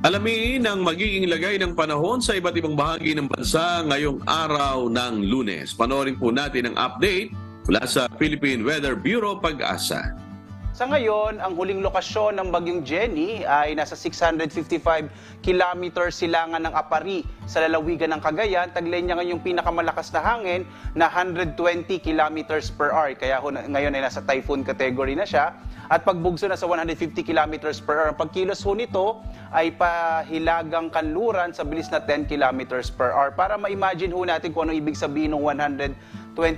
Alamin ang magiging lagay ng panahon sa iba't ibang bahagi ng bansa ngayong araw ng Lunes. Panoorin po natin ang update mula sa Philippine Weather Bureau Pag-asa. Sa ngayon, ang huling lokasyon ng Bagyong Jenny ay nasa 655 kilometers silangan ng Apari sa lalawigan ng Cagayan. Taglay niya ngayong pinakamalakas na hangin na 120 kilometers per hour. Kaya ngayon ay nasa typhoon category na siya. At pagbugso na sa 150 kilometers per hour. Ang pagkilos ho nito ay pahilagang kanluran sa bilis na 10 kilometers per hour. Para ma-imagine ho natin kung ano ibig sabihin ng 120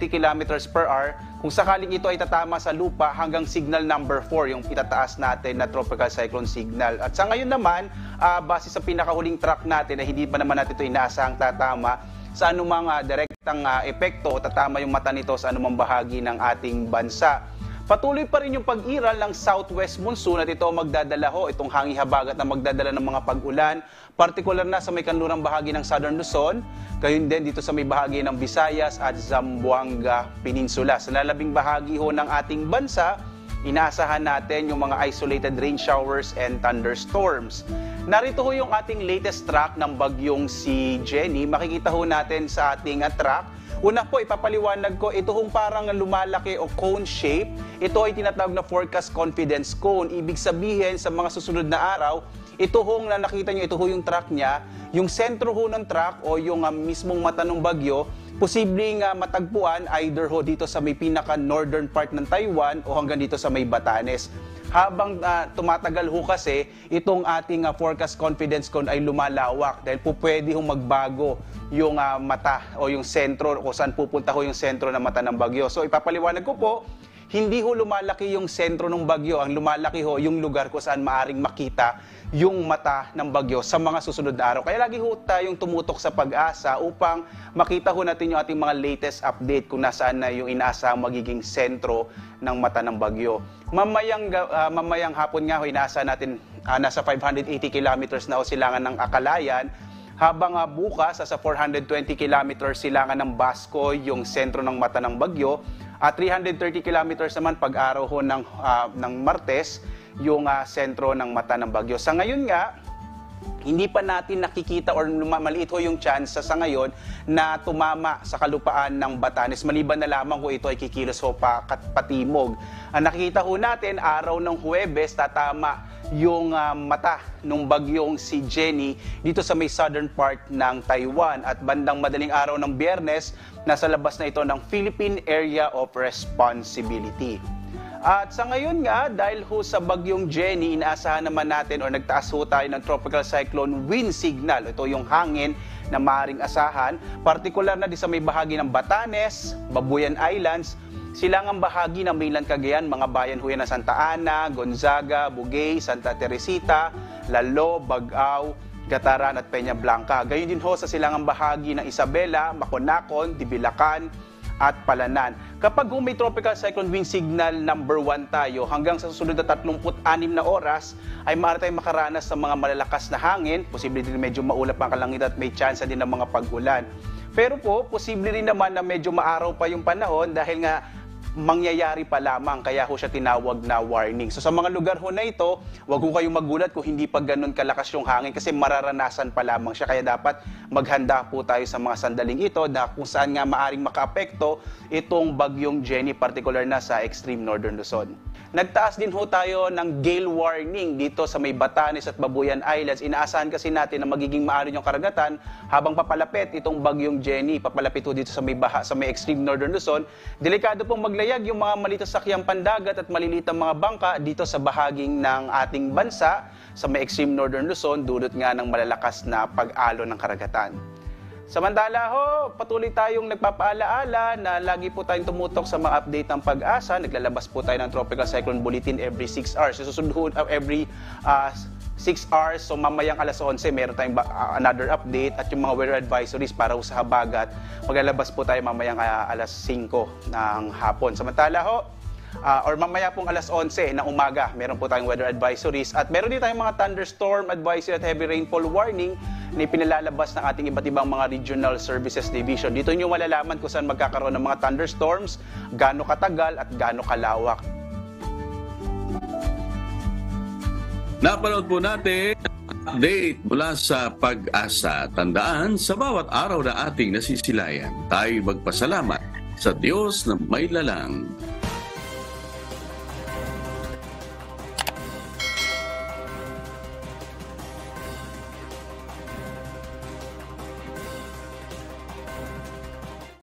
kilometers per hour, kung sakaling ito ay tatama sa lupa hanggang signal number 4, yung itataas natin na tropical cyclone signal. At sa ngayon naman, base sa pinakahuling track natin na hindi pa naman natin ito inaasahang tatama sa anumang direktang epekto o tatama yung mata nito sa anumang bahagi ng ating bansa. Patuloy pa rin yung pag-iral ng southwest monsoon at ito magdadala ho, itong hangin habagat na magdadala ng mga pag-ulan, partikular na sa may kanlurang bahagi ng Southern Luzon, gayon din dito sa may bahagi ng Visayas at Zamboanga Peninsula. Sa lalabing bahagi ho ng ating bansa, inaasahan natin yung mga isolated rain showers and thunderstorms. Narito ho yung ating latest track ng bagyong si Jenny. Makikita ho natin sa ating track. Una po, ipapaliwanag ko, ito hong parang lumalaki o cone shape. Ito ay tinatawag na forecast confidence cone. Ibig sabihin, sa mga susunod na araw, ito hong na nakita nyo, ito ho yung track niya. Yung sentro ho ng track o yung mismong mata ng bagyo, posibleng matagpuan either ho dito sa may pinaka-northern part ng Taiwan o hanggang dito sa may Batanes. Habang tumatagal ho kasi, itong ating forecast confidence cone ay lumalawak dahil po pwede hong magbago yung mata o yung sentro kung saan pupunta ho yung sentro ng mata ng bagyo. So ipapaliwanag ko po, hindi ho lumalaki yung sentro ng bagyo, ang lumalaki ho yung lugar kung saan maaring makita yung mata ng bagyo sa mga susunod na araw. Kaya lagi ho tayong tumutok sa Pag-asa upang makita ho natin yung ating mga latest update kung nasaan na yung inaasahang magiging sentro ng mata ng bagyo. Mamayang hapon nga ho, inaasahan natin nasa 580 kilometers na ho silangan ng Akalayan, habang bukas sa 420 kilometers silangan ng Basco yung sentro ng mata ng bagyo, at 330 kilometers naman pag-araw ho ng Martes yung sentro ng mata ng bagyo. Sa ngayon nga, hindi pa natin nakikita or maliit ho yung chance sa ngayon na tumama sa kalupaan ng Batanes, maliban na lamang kung ito ay kikilos ho patimog. Ang nakikita ho natin, araw ng Huwebes, tatama yung mata ng bagyong si Jenny dito sa may southern part ng Taiwan. At bandang madaling araw ng Biyernes, nasa labas na ito ng Philippine Area of Responsibility. At sa ngayon nga, dahil ho sa bagyong Jenny, inaasahan naman natin o nagtaas ho tayo ng tropical cyclone wind signal. Ito yung hangin na maaaring asahan, partikular na di sa may bahagi ng Batanes, Babuyan Islands, silangang bahagi ng mainland Cagayan, mga bayan ho yan ng Santa Ana, Gonzaga, Bugay, Santa Teresita, Lalo, Bagao, Gataran at Peña Blanca. Gayon din ho sa silangang bahagi ng Isabela, Maconacon, Dibilacan at Palanan. Kapag may tropical cyclone wind signal number 1 tayo, hanggang sa susunod na 36 na oras, ay maaari tayong makaranas ng mga malalakas na hangin, posible din medyo maulap ang kalangitan at may chance din ng mga pag-ulan. Pero po, posible rin naman na medyo maaraw pa yung panahon dahil nga mangyayari pa lamang, kaya ho siya tinawag na warning. So sa mga lugar ho na ito, wag ho kayong magulat kung hindi pa ganun kalakas yung hangin kasi mararanasan pa lamang siya. Kaya dapat maghanda po tayo sa mga sandaling ito na kung saan nga maaring makaapekto itong bagyong Jenny, particular na sa extreme northern Luzon. Nagtaas din ho tayo ng gale warning dito sa may Batanes at Babuyan Islands. Inaasahan kasi natin na magiging maaari yung karagatan habang papalapit itong bagyong Jenny. Papalapit ho dito sa may extreme northern Luzon. Delikado pong maglayag yung mga maliit na sakyang pandagat at maliliit na mga bangka dito sa bahaging ng ating bansa sa may extreme northern Luzon, dulot nga ng malalakas na pag-alo ng karagatan. Samantala ho, patuloy tayong nagpapaalaala na lagi po tayong tumutok sa mga update ng Pag-asa. Naglalabas po tayo ng Tropical Cyclone Bulletin every 6 hours. Susunod every 6 hours. So mamayang alas 11, meron tayong another update at yung mga weather advisories para sa habagat. Maglalabas po tayo mamayang alas 5 ng hapon. Samantala ho, or mamaya pong alas 11 ng umaga, meron po tayong weather advisories at meron din tayong mga thunderstorm advisory at heavy rainfall warning na ipinalalabas ng ating iba't ibang mga regional services division. Dito nyo malalaman kung saan magkakaroon ng mga thunderstorms, gaano katagal at gaano kalawak. Napanood po natin Update mula sa Pag-asa. Tandaan, sa bawat araw na ating nasisilayan, tayo magpasalamat sa Diyos na may lalang.